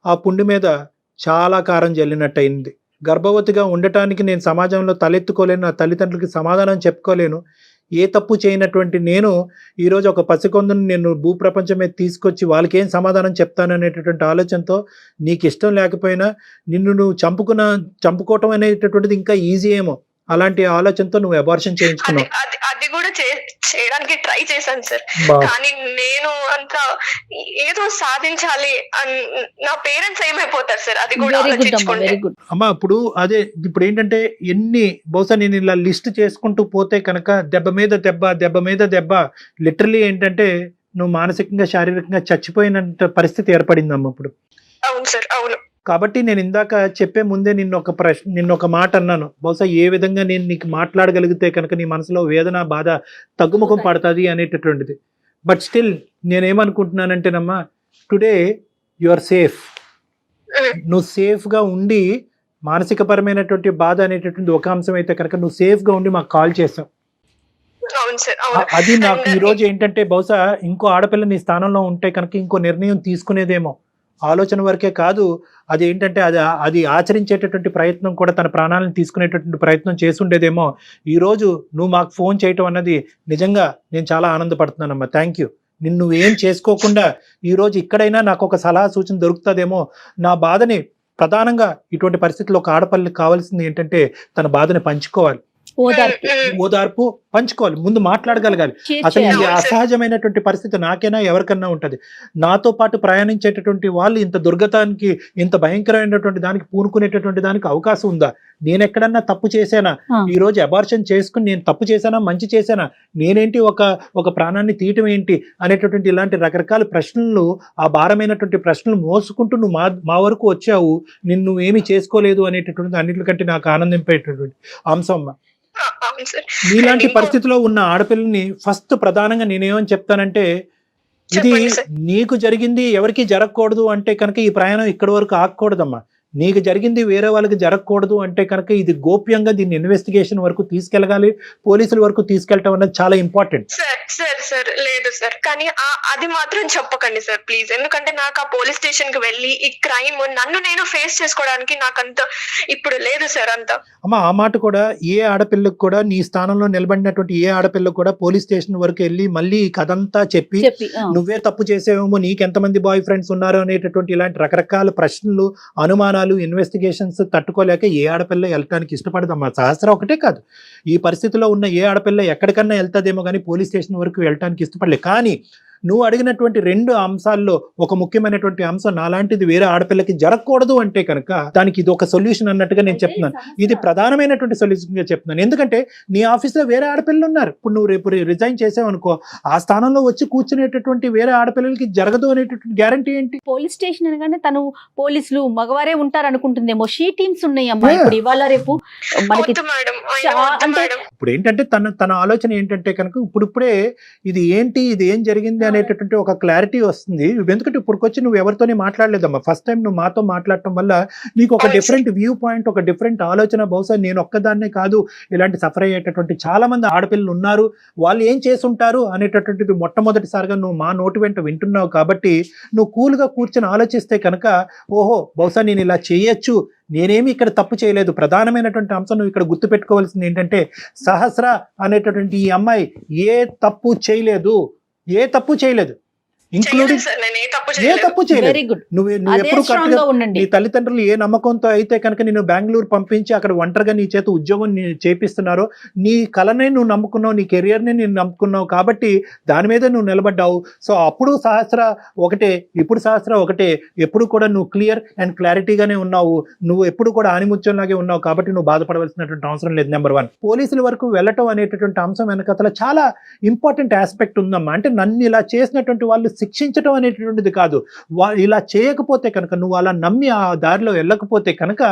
ఆ పుండు మీద చాలా కారం జల్లినట్టు అయింది. గర్భవతిగా ఉండటానికి నేను సమాజంలో తలెత్తుకోలేను, నా తల్లిదండ్రులకి సమాధానం చెప్పుకోలేను. ఏ తప్పు చేయనటువంటి నేను ఈరోజు ఒక పసికొందుని నేను భూప్రపంచం మీద తీసుకొచ్చి వాళ్ళకి ఏం సమాధానం చెప్తాను అనేటటువంటి ఆలోచనతో, నీకు ఇష్టం లేకపోయినా నిన్ను నువ్వు చంపుకోవటం అనేటటువంటిది ఇంకా ఈజీ ఏమో, అలాంటి ఆలోచనతో నువ్వు అబార్షన్ చేయించుకున్నావు. అది కూడా చేయడానికి ట్రై చేశాను సార్. కానీ నేను అంత ఏదో సాధించాలి నా పేరెంట్స్ ఏమైపోతారు సార్, అది కూడా వెరీ గుడ్ అమ్మా, ఆలోచించుకుంటే. Very good. అమ్మా ఇప్పుడు ఏంటంటే బహుశా నేను ఇలా లిస్ట్ చేసుకుంటూ పోతే కనుక దెబ్బ మీద దెబ్బ లిటరలీ ఏంటంటే నువ్వు మానసికంగా, శారీరకంగా చచ్చిపోయినంత పరిస్థితి ఏర్పడిందమ్మా ఇప్పుడు. అవును సార్, అవును. కాబట్టి నేను ఇందాక చెప్పే ముందే నిన్న ఒక మాట అన్నాను. బహుశా ఏ విధంగా నేను నీకు మాట్లాడగలిగితే కనుక నీ మనసులో వేదన, బాధ తగ్గుముఖం పడుతుంది అనేటటువంటిది. బట్ స్టిల్ నేనేమనుకుంటున్నానంటేనమ్మా, టుడే యు ఆర్ సేఫ్. నువ్వు సేఫ్గా ఉండి, మానసికపరమైనటువంటి బాధ అనేటటువంటి ఒక అంశం అయితే కనుక నువ్వు సేఫ్గా ఉండి మాకు కాల్ చేసావు. అవును సార్, అవును. అది నాకు ఈరోజు ఏంటంటే బహుశా ఇంకో ఆడపిల్ల నీ స్థానంలో ఉంటే కనుక ఇంకో నిర్ణయం తీసుకునేదేమో. ఆలోచన వరకే కాదు, అది ఏంటంటే అది ఆచరించేటటువంటి ప్రయత్నం కూడా, తన ప్రాణాలను తీసుకునేటటువంటి ప్రయత్నం చేసుండేదేమో. ఈరోజు నువ్వు మాకు ఫోన్ చేయటం అన్నది నిజంగా నేను చాలా ఆనందపడుతున్నానమ్మా. Thank you. నిన్ను ఏం చేసుకోకుండా ఈరోజు ఇక్కడైనా నాకు ఒక సలహా సూచన దొరుకుతుందేమో. నా బాధని ప్రధానంగా ఇటువంటి పరిస్థితుల్లో ఒక ఆడపిల్లకి కావాల్సింది ఏంటంటే తన బాధని పంచుకోవాలి. ఓదార్పు పంచుకోవాలి, ముందు మాట్లాడగలగాలి. అసలు ఈ అవును సార్. అసహజమైనటువంటి పరిస్థితి నాకైనా ఎవరికన్నా ఉంటది. నాతో పాటు ప్రయాణించేటటువంటి వాళ్ళు ఇంత దుర్గతానికి, ఇంత భయంకరమైనటువంటి దానికి పూనుకునేటటువంటి దానికి అవకాశం ఉందా? నేను ఎక్కడన్నా తప్పు చేశానా? ఈ రోజు అబార్షన్ చేసుకుని నేను తప్పు చేశానా, మంచి చేశానా, నేనేంటి ఒక ప్రాణాన్ని తీయటం ఏంటి అనేటటువంటి ఇలాంటి రకరకాల ప్రశ్నలు, ఆ భారమైనటువంటి ప్రశ్నలు మోసుకుంటూ నువ్వు మా వరకు వచ్చావు, నిన్ను ఏమీ చేసుకోలేదు అనేటటువంటి అన్నిటికంటే నాకు ఆనందింపేటటువంటి అంశం అమ్మ. అవును సార్. నీలాంటి ఇంకో- పరిస్థితిలో ఉన్న ఆడపిల్లని ఫస్ట్ ప్రధానంగా నేనేమని చెప్తానంటే, ఇది చెప్పండి సార్. నీకు జరిగింది ఎవరికి జరగకూడదు అంటే కనుక ఈ ప్రయాణం ఇక్కడి వరకు ఆగకూడదమ్మా. నీకు జరిగింది వేరే వాళ్ళకి జరగకూడదు అంటే కనుక ఇది గోప్యంగా దీన్ని ఇన్వెస్టిగేషన్ వరకు తీసుకెళ్ళగాలి, పోలీసుల వరకు తీసుకెళ్ళటం అనేది చాలా ఇంపార్టెంట్. సార్ లేదు సార్, కానీ అది మాత్రం చెప్పకండి సార్ ప్లీజ్. ఎందుకంటే నాకు ఆ పోలీస్ స్టేషన్ కి వెళ్ళి ఈ క్రైమ్ నన్ను నేను ఫేస్ చేసుకోవడానికి నాకంత ఇప్పుడు లేదు సార్ అంత. అమ్మ ఆ మాట కూడా ఏ ఆడపిల్లకు కూడా, నీ స్థానంలో నిలబడినటువంటి ఏ ఆడపిల్లకు కూడా పోలీస్ స్టేషన్ వరకు వెళ్ళి మళ్ళీ ఈ కథంతా చెప్పి నువ్వే తప్పు చేసేవేమో, నీకెంతమంది బాయ్ ఫ్రెండ్స్ ఉన్నారు అనేటటువంటి ఇలాంటి రకరకాల ప్రశ్నలు, అనుమానాలు, ఇన్వెస్టిగేషన్స్ తట్టుకోలేక ఏ ఆడపిల్ల వెళ్ళటానికి ఇష్టపడదమ్మా. సహస్ర ఒకటే కాదు, ఈ పరిస్థితిలో ఉన్న ఏ ఆడపిల్ల ఎక్కడికన్నా వెళ్తాదేమో కానీ పోలీస్ స్టేషన్ వరకు వెళ్ళటానికి ఇష్టపడలే. కానీ నువ్వు అడిగినటువంటి రెండు అంశాల్లో ఒక ముఖ్యమైనటువంటి అంశం, నాలాంటిది వేరే ఆడపిల్లకి జరగకూడదు అంటే కనుక దానికి ఇది ఒక సొల్యూషన్ అన్నట్టుగా నేను చెప్తున్నాను. ఇది ప్రధానమైనటువంటి సొల్యూషన్గా చెప్తున్నాను. ఎందుకంటే నీ ఆఫీస్లో వేరే ఆడపిల్లలు ఉన్నారు. ఇప్పుడు నువ్వు రేపు రిజైన్ చేసావు అనుకో, ఆ స్థానంలో వచ్చి కూర్చునేటటువంటి వేరే ఆడపిల్లలకి జరగదు అనేటటువంటి గ్యారంటీ ఏంటి? పోలీస్ స్టేషన్ అనగానే తను పోలీసులు మగవారే ఉంటారు అనుకుంటుందేమో. షీ టీమ్స్ ఉన్నాయి అమ్మా ఇప్పుడు ఇవాళ రేపు మనకి. వద్దు మేడం, అంటే మేడం. ఇప్పుడు ఏంటంటే తన ఆలోచన ఏంటంటే కనుక ఇప్పుడిప్పుడే ఇది ఏంటి, ఇది ఏం జరిగింది అనేటటువంటి ఒక క్లారిటీ వస్తుంది. ఎందుకంటే ఇప్పుడుకొచ్చి నువ్వు ఎవరితోనే మాట్లాడలేదమ్మా. ఫస్ట్ టైం నువ్వు మాతో మాట్లాడటం వల్ల నీకు ఒక డిఫరెంట్ వ్యూ పాయింట్, ఒక డిఫరెంట్ ఆలోచన. బహుశా నేను ఒక్కదాన్నే కాదు, ఇలాంటి సఫర్ అయ్యేటటువంటి చాలా మంది ఆడపిల్లలు ఉన్నారు, వాళ్ళు ఏం చేసుంటారు అనేటటువంటిది మొట్టమొదటిసారిగా నువ్వు మా నోటి వెంట వింటున్నావు. కాబట్టి నువ్వు కూల్గా కూర్చొని ఆలోచిస్తే కనుక, ఓహో బహుశా నేను ఇలా చేయొచ్చు, నేనేమి ఇక్కడ తప్పు చేయలేదు. ప్రధానమైనటువంటి అంశం నువ్వు ఇక్కడ గుర్తుపెట్టుకోవాల్సింది ఏంటంటే, సహస్ర అనేటటువంటి ఈ అమ్మాయి ఏ తప్పు చేయలేదు, ఇంక్లూడింగ్ ఏ తప్పు చేయలేదు. Very good. నువ్వు ఎప్పుడు నీ తల్లిదండ్రులు ఏ నమ్మకంతో అయితే కనుక నేను బెంగళూరు పంపించి అక్కడ ఒంటరిగా నీ చేత ఉద్యోగం చేపిస్తున్నారో, నీ కళనే నువ్వు నమ్ముకున్నావు, నీ కెరియర్ని నేను నమ్ముకున్నావు, కాబట్టి దాని మీద నువ్వు నిలబడ్డావు. సో అప్పుడు సహస్ర ఒకటే, ఇప్పుడు సహస్ర ఒకటే. ఎప్పుడు కూడా నువ్వు క్లియర్ అండ్ క్లారిటీగానే ఉన్నావు, నువ్వు ఎప్పుడు కూడా ఆనిముత్యంలాగే ఉన్నావు. కాబట్టి నువ్వు బాధపడవలసినటువంటి అవసరం లేదు. నెంబర్ 1, పోలీసుల వరకు వెళ్ళటం అనేటటువంటి అంశం వెనకతల చాలా ఇంపార్టెంట్ ఆస్పెక్ట్ ఉందమ్మా. అంటే నన్ను ఇలా చేసినటువంటి వాళ్ళు శిక్షించడం అనేటటువంటిది కాదు. ఇలా చేయకపోతే కనుక, నువ్వు అలా నమ్మి ఆ దారిలో వెళ్ళకపోతే కనుక,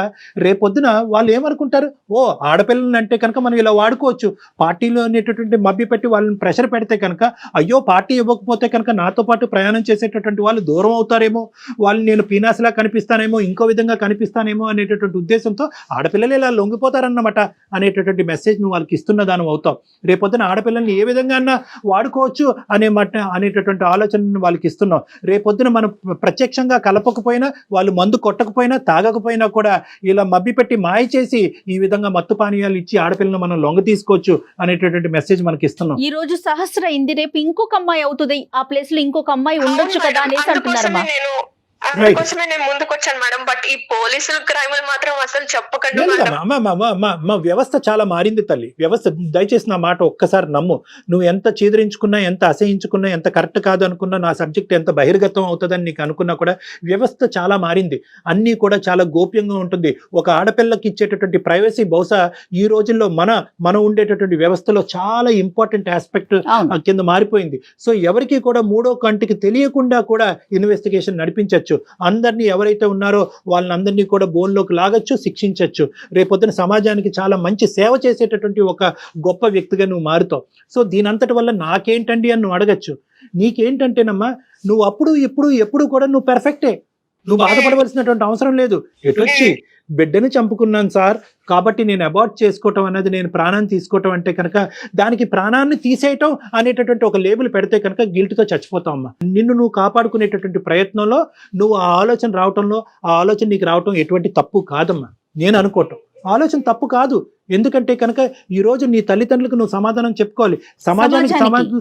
రేపొద్దున వాళ్ళు ఏమనుకుంటారు, ఓ ఆడపిల్లలు అంటే కనుక మనం ఇలా వాడుకోవచ్చు. పార్టీలో అనేటటువంటి మభ్య పెట్టి వాళ్ళని ప్రెషర్ పెడితే కనుక, అయ్యో పార్టీ ఇవ్వకపోతే కనుక నాతో పాటు ప్రయాణం చేసేటటువంటి వాళ్ళు దూరం అవుతారేమో, వాళ్ళు నేను పీనాస్లా కనిపిస్తానేమో, ఇంకో విధంగా కనిపిస్తానేమో అనేటటువంటి ఉద్దేశంతో ఆడపిల్లలు ఇలా లొంగిపోతారన్నమాట అనేటటువంటి మెసేజ్ నువ్వు వాళ్ళకి ఇస్తున్న దాని అవుతావు. రేపొద్దున ఆడపిల్లల్ని ఏ విధంగా వాడుకోవచ్చు అనేటటువంటి ఆలోచన వాళ్ళకి ఇస్తున్నాం. రేపొద్దున మనం ప్రత్యక్షంగా కలపకపోయినా, వాళ్ళు మందు కొట్టకపోయినా, తాగకపోయినా కూడా ఇలా మబ్బి పెట్టి మాయ చేసి ఈ విధంగా మత్తు పానీయాలు ఇచ్చి ఆడపిల్లను మనం లొంగ తీసుకోవచ్చు అనేటటువంటి మెసేజ్ మనకి ఇస్తున్నాం. ఈ రోజు సహస్ర ఇంది, రేపు ఇంకొక అమ్మాయి అవుతుంది, ఆ ప్లేస్ లో ఇంకొక అమ్మాయి ఉండొచ్చు కదా అనేసి అంటున్నారమ్మా. అందుకోసమే నేను ముందుకు వచ్చాను మేడం. బట్ ఈ పోలీసులు క్రైములు మాత్రం అసలు చెప్పకండి మేడం. మా వ్యవస్థ చాలా మారింది తల్లి. వ్యవస్థ, దయచేసి నా మాట ఒక్కసారి నమ్ము. నువ్వు ఎంత చీదరించుకున్నా, ఎంత అసహించుకున్నా, ఎంత కరెక్ట్ కాదు అనుకున్నా, నా సబ్జెక్ట్ ఎంత బహిర్గతం అవుతుందని నీకు అనుకున్నా కూడా వ్యవస్థ చాలా మారింది. అన్నీ కూడా చాలా గోప్యంగా ఉంటుంది. ఒక ఆడపిల్లకి ఇచ్చేటటువంటి ప్రైవసీ బహుశా ఈ రోజుల్లో మన ఉండేటటువంటి వ్యవస్థలో చాలా ఇంపార్టెంట్ ఆస్పెక్ట్ కింద మారిపోయింది. సో ఎవరికి కూడా మూడో కంటికి తెలియకుండా కూడా ఇన్వెస్టిగేషన్ నడిపించవచ్చు. అందరినీ ఎవరైతే ఉన్నారో వాళ్ళందరినీ కూడా బోన్లోకి లాగచ్చు, శిక్షించవచ్చు. రేపొద్దున సమాజానికి చాలా మంచి సేవ చేసేటటువంటి ఒక గొప్ప వ్యక్తిగా నువ్వు మారుతావు. సో దీనంతటి వల్ల నాకేంటండి అని నువ్వు అడగచ్చు. నీకేంటంటేనమ్మా, నువ్వు అప్పుడు ఎప్పుడు కూడా నువ్వు పెర్ఫెక్టే, నువ్వు బాధపడవలసినటువంటి అవసరం లేదు. ఎటొచ్చి బిడ్డను చంపుకున్నాను సార్, కాబట్టి నేను అబార్ట్ చేసుకోవటం అనేది, నేను ప్రాణాన్ని తీసుకోవటం అంటే కనుక దానికి ప్రాణాన్ని తీసేయటం అనేటటువంటి ఒక లేబుల్ పెడితే కనుక గిల్ట్తో చచ్చిపోతావు అమ్మా. నిన్ను నువ్వు కాపాడుకునేటటువంటి ప్రయత్నంలో నువ్వు ఆ ఆలోచన రావటంలో, ఆ ఆలోచన నీకు రావటం ఎటువంటి తప్పు కాదమ్మా నేను అనుకోవటం. ఆలోచన తప్పు కాదు. ఎందుకంటే కనుక ఈ రోజు నీ తల్లిదండ్రులకు నువ్వు సమాధానం చెప్పుకోవాలి, సమాజానికి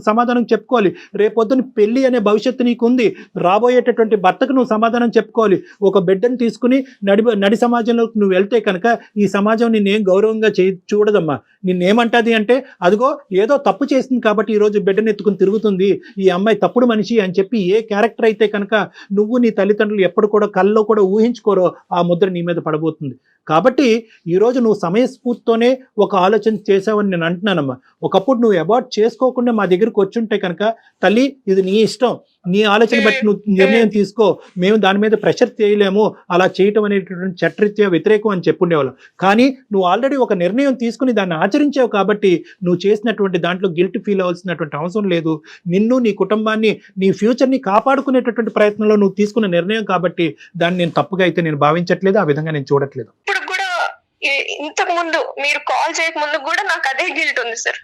సమాధానం చెప్పుకోవాలి. రేపొద్దున పెళ్లి అనే భవిష్యత్తు నీకు ఉంది, రాబోయేటటువంటి భర్తకు నువ్వు సమాధానం చెప్పుకోవాలి. ఒక బిడ్డను తీసుకుని నడి సమాజంలోకి నువ్వు వెళ్తే కనుక ఈ సమాజం నిన్నేం గౌరవంగా చూడదమ్మా. నిన్నేమంటది అంటే అదిగో ఏదో తప్పు చేసింది కాబట్టి ఈ రోజు బిడ్డను ఎత్తుకుని తిరుగుతుంది, ఈ అమ్మాయి తప్పుడు మనిషి అని చెప్పి ఏ క్యారెక్టర్ అయితే కనుక నువ్వు నీ తల్లిదండ్రులు ఎప్పుడు కూడా కల్లో కూడా ఊహించుకోరో ఆ ముద్ర నీ మీద పడబోతుంది. కాబట్టి ఈరోజు నువ్వు సమయస్ఫూర్తితోనే ఒక ఆలోచన చేసావని నేను అంటున్నానమ్మా. ఒకప్పుడు నువ్వు అబార్ట్ చేసుకోకుండా మా దగ్గరికి వచ్చుంటే కనుక తల్లి ఇది నీ ఇష్టం, నీ ఆలోచన బట్టి నువ్వు నిర్ణయం తీసుకో, మేము దాని మీద ప్రెషర్ చేయలేము, అలా చేయటం అనేటటువంటి చట్టరీత్యా వ్యతిరేకం అని చెప్పుండేవాళ్ళం. కానీ నువ్వు ఆల్రెడీ ఒక నిర్ణయం తీసుకుని దాన్ని ఆచరించావు కాబట్టి నువ్వు చేసినటువంటి దాంట్లో గిల్ట్ ఫీల్ అవ్వాల్సినటువంటి అవసరం లేదు. నిన్ను, నీ కుటుంబాన్ని, నీ ఫ్యూచర్ని కాపాడుకునేటటువంటి ప్రయత్నంలో నువ్వు తీసుకున్న నిర్ణయం కాబట్టి దాన్ని నేను తప్పుగా అయితే నేను భావించట్లేదు, ఆ విధంగా నేను చూడట్లేదు. ఇప్పుడు కూడా ఇంతకు ముందు మీరు కాల్ చేయక ముందు కూడా నాకు అదే గిల్ట్ ఉంది సార్.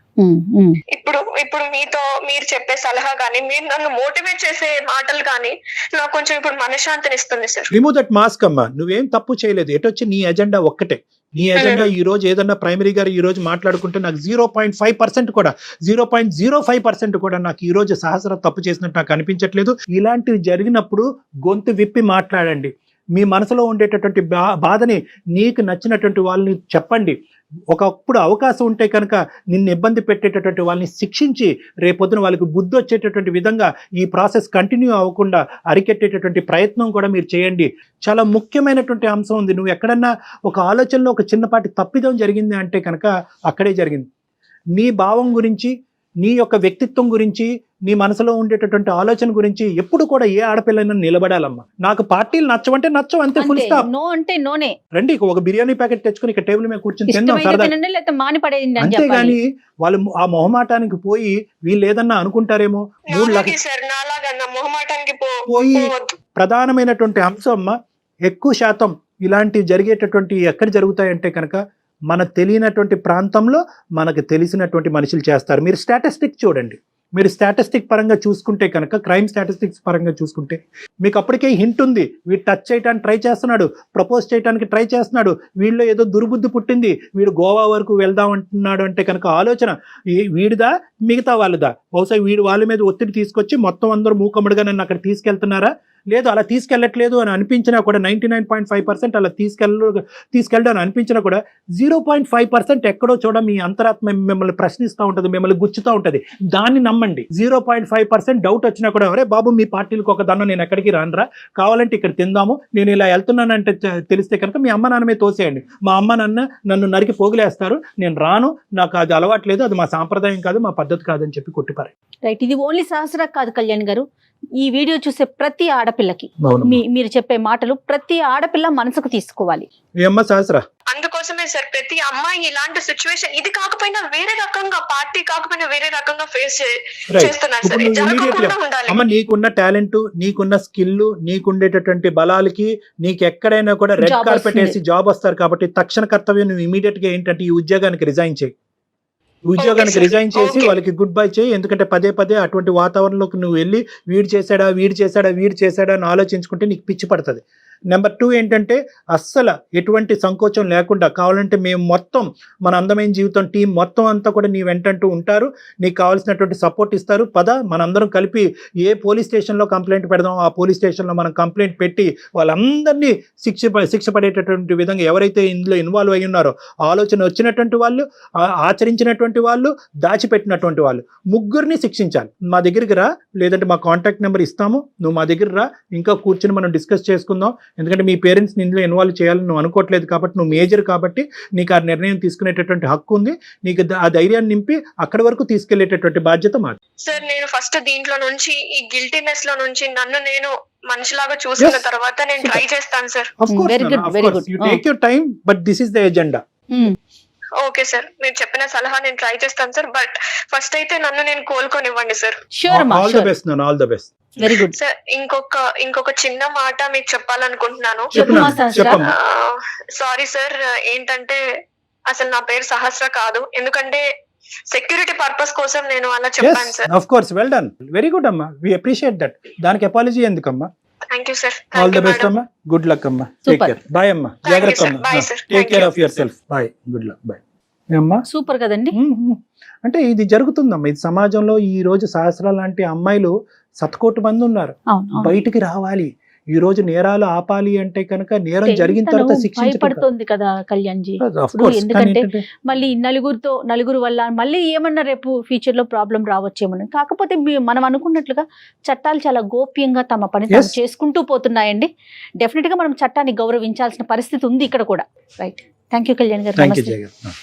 ఇప్పుడు మీతో మీరు చెప్పే సలహా కానీ మీరు నన్ను మోటివేట్ చేసే మాటలు కానీ నాకు కొంచెం ఇప్పుడు మనశ్శాంతిని ఇస్తుంది సార్. రిమూవ్ దట్ మాస్క్ అమ్మా, నువ్వేం తప్పు చేయలేదు. ఎటొచ్చి నీ ఎజెండా ఒక్కటే. నీ ఎజెండా ఈ రోజు ఏదన్నా ప్రైమరీ గారు ఈ రోజు మాట్లాడుకుంటే నాకు 0.5% కూడా 0.05% కూడా నాకు ఈ రోజు సహస్ర తప్పు చేసినట్టు నాకు అనిపించట్లేదు. ఇలాంటివి జరిగినప్పుడు గొంతు విప్పి మాట్లాడండి. మీ మనసులో ఉండేటటువంటి బాధని నీకు నచ్చినటువంటి వాళ్ళని చెప్పండి. ఒకప్పుడు అవకాశం ఉంటే కనుక నిన్ను ఇబ్బంది పెట్టేటటువంటి వాళ్ళని శిక్షించి రేపొద్దున వాళ్ళకి బుద్ధి వచ్చేటటువంటి విధంగా ఈ ప్రాసెస్ కంటిన్యూ అవ్వకుండా అరికెట్టేటటువంటి ప్రయత్నం కూడా మీరు చేయండి. చాలా ముఖ్యమైనటువంటి అంశం ఉంది. నువ్వు ఎక్కడన్నా ఒక ఆలోచనలో ఒక చిన్నపాటి తప్పిదం జరిగింది అంటే కనుక అక్కడే జరిగింది. నీ భావం గురించి, నీ యొక్క వ్యక్తిత్వం గురించి, నీ మనసులో ఉండేటటువంటి ఆలోచన గురించి ఎప్పుడు కూడా ఏ ఆడపిల్లైనా నిలబడాలమ్మా. నాకు పార్టీలు నచ్చవంటే నచ్చవు, అంతే, ఫుల్ స్టాప్. నో అంటే నోనే. రండి, ఒక బిర్యానీ ప్యాకెట్ తెచ్చుకుని ఇక్కడ టేబుల్ మీద కూర్చొని తిందాం సరదా. అంతేగాని వాళ్ళు ఆ మొహమాటానికి పోయి వీళ్ళు ఏదన్నా అనుకుంటారేమో 3 లక్షలు పోయి ప్రధానమైనటువంటి అంశం అమ్మా. ఎక్కువ శాతం ఇలాంటివి జరిగేటటువంటి ఎక్కడ జరుగుతాయంటే కనుక మనకు తెలియనటువంటి ప్రాంతంలో మనకు తెలిసినటువంటి మనుషులు చేస్తారు. మీరు స్టాటిస్టిక్ చూడండి. మీరు స్టాటిస్టిక్ పరంగా చూసుకుంటే కనుక, క్రైమ్ స్టాటిస్టిక్స్ పరంగా చూసుకుంటే మీకు అప్పటికే హింట్ ఉంది. వీడు టచ్ చేయడానికి ట్రై చేస్తున్నాడు, ప్రపోజ్ చేయడానికి ట్రై చేస్తున్నాడు, వీళ్ళు ఏదో దుర్బుద్ధి పుట్టింది, వీడు గోవా వరకు వెళ్దాం అంటున్నాడు అంటే కనుక ఆలోచన వీడిదా మిగతా వాళ్ళదా? బహుశా వీడు వాళ్ళ మీద ఒత్తిడి తీసుకొచ్చి మొత్తం అందరూ మూకమ్మడిగా నన్ను అక్కడ తీసుకెళ్తున్నారా? లేదు, అలా తీసుకెళ్ళట్లేదు అని అనిపించినా కూడా 99.5% అలా తీసుకెళ్ళడం అని అనిపించినా కూడా 0.5% ఎక్కడో చూడ మీ అంతరాత్మ మిమ్మల్ని ప్రశ్నిస్తూ ఉంటుంది, మిమ్మల్ని గుచ్చుతూ ఉంటుంది. దాన్ని నమ్మండి. 0.5% డౌట్ వచ్చినా కూడా అరే బాబు మీ పార్టీలకు ఒక దన్నం, నేను ఎక్కడికి రానురా, కావాలంటే ఇక్కడ తిందాము, నేను ఇలా వెళ్తున్నానంటే తెలిస్తే కనుక మీ అమ్మ నాన్నమే తోసేయండి. మా అమ్మ నాన్న నన్ను నరికి పోగులేస్తారు, నేను రాను, నాకు అది అలవాట్లేదు, అది మా సాంప్రదాయం కాదు, మా పద్ధతి కాదని చెప్పి కొట్టిపారు. రైట్. ఇది ఓన్లీ సహస్ర కాదు కళ్యాణ్ గారు, ఈ వీడియో చూసే ప్రతి ఆడపిల్లకి మీరు చెప్పే మాటలు ప్రతి ఆడపిల్ల మనసుకు తీసుకోవాలి. సహస్ర అందుకోసమే సార్ ప్రతి అమ్మాయి ఇలాంటి సిచ్యువేషన్ ఇది కాకపోయినా వేరే రకంగా, పార్టీ కాకపోయినా వేరే రకంగా ఫేస్ చేస్తున్నారు సార్. జరగకుండా ఉండాలి. అమ్మ, నీకున్న టాలెంట్, నీకున్న స్కిల్, నీకుండేటటువంటి బలాలకి నీకు ఎక్కడైనా కూడా రెడ్ కార్పెట్ వేసి జాబ్ వస్తారు. కాబట్టి తక్షణ కర్తవ్యం నువ్వు ఇమీడియట్ గా ఏంటంటే ఈ ఉద్యోగానికి రిజైన్ చేయి. ఉద్యోగానికి రిజైన్ చేసి వాళ్ళకి గుడ్ బై చేయి. ఎందుకంటే పదే పదే అటువంటి వాతావరణంలోకి నువ్వు వెళ్ళి వీడు చేశాడా అని ఆలోచించుకుంటే నీకు పిచ్చి పడుతుంది. నెంబర్ 2 ఏంటంటే అస్సలు ఎటువంటి సంకోచం లేకుండా కావాలంటే మేము మొత్తం మన అందమైన జీవితం టీం మొత్తం అంతా కూడా నీ వెంటంటూ ఉంటారు, నీకు కావాల్సినటువంటి సపోర్ట్ ఇస్తారు. మనందరం కలిపి ఏ పోలీస్ స్టేషన్లో కంప్లైంట్ పెడదాం, ఆ పోలీస్ స్టేషన్లో మనం కంప్లైంట్ పెట్టి వాళ్ళందరినీ శిక్ష పడేటటువంటి విధంగా ఎవరైతే ఇందులో ఇన్వాల్వ్ అయ్యి ఉన్నారో, ఆలోచన వచ్చినటువంటి వాళ్ళు, ఆచరించినటువంటి వాళ్ళు, దాచిపెట్టినటువంటి వాళ్ళు, ముగ్గురిని శిక్షించాలి. మా దగ్గరికి రా, లేదంటే మా కాంటాక్ట్ నెంబర్ ఇస్తాము, నువ్వు మా దగ్గర రా, ఇంకా కూర్చొని మనం డిస్కస్ చేసుకుందాం. ఎందుకంటే మీ పేరెంట్స్ ఇందులో ఇన్వాల్వ్ చేయాలని నువ్వు అనుకోవట్లేదు కాబట్టి, నువ్వు మేజర్ కాబట్టి నీకు ఆ నిర్ణయం తీసుకునేటటువంటి హక్కు ఉంది. నీకు ఆ ధైర్యాన్ని నింపి అక్కడి వరకు తీసుకెళ్లేటటువంటి బాధ్యత మాది. సార్ నేను ఫస్ట్ దీంట్లో నుంచి, ఈ గిల్టీనెస్ లో నుంచి నన్ను నేను మనిషిలాగా చూసుకున్న తర్వాత నేను ట్రై చేస్తాను sir. Of course you take your time, but this is the agenda. Okay sir, మీరు చెప్పిన సలహా నేను ట్రై చేస్తాను సార్. బట్ ఫస్ట్ అయితే నన్ను నేను కోలుకొనివ్వండి సార్. ఆల్ ద బెస్ట్ నాన్న, all the best. Very good sir. ఇంకొక చిన్న మాట మీకు చెప్పాలనుకుంటున్నాను. సారీ సార్, ఏంటంటే అసలు నా పేరు సహస్ర కాదు, ఎందుకంటే సెక్యూరిటీ పర్పస్ కోసం నేను అలా చెప్పాను sir. Of course, well done, very good అమ్మా, వి అప్రిషియేట్ దట్. దానికి అపాలజీ ఎందుకమ్మా? Thank you sir. All the best అమ్మా, గుడ్ లక్ అమ్మా, టేక్ Super. కేర్, బాయ్ అమ్మా, Thank you, జాగ్రత్త sir. అమ్మా, Bye, sir. Take Thank care you. Of yourself, bye, good luck, bye. ఏమ్మా super కదండి. అంటే ఇది జరుగుతుందమ్మా, ఇది సమాజంలో ఈ రోజు సహస్ర లాంటి అమ్మాయిలు శతకోటి మంది ఉన్నారు. అవును బయటికి రావాలి, ఈ రోజు నేరాలు ఆపాలి అంటే కనుక నేరం అంటే జరిగిన తను తర్వాత శిక్షించడం భయపడుతోంది కదా కళ్యాణ్ జీ. Of ఇప్పుడు course, కానీ ఎందుకంటే ఏంటంటే, మళ్ళీ నలుగురు వల్ల మళ్ళీ ఏమన్నా రేపు ఫ్యూచర్ లో ప్రాబ్లం రావచ్చేమని. కాకపోతే మనం అనుకున్నట్లుగా చట్టాలు చాలా గోప్యంగా తమ పని తాము Yes. చేసుకుంటూ పోతున్నాయండి. డెఫినెట్ గా మనం చట్టాన్ని గౌరవించాల్సిన పరిస్థితి ఉంది ఇక్కడ కూడా. రైట్, థ్యాంక్ యూ కళ్యాణ్ గారు. థ్యాంక్ యూ నమస్తే. జయ గారు.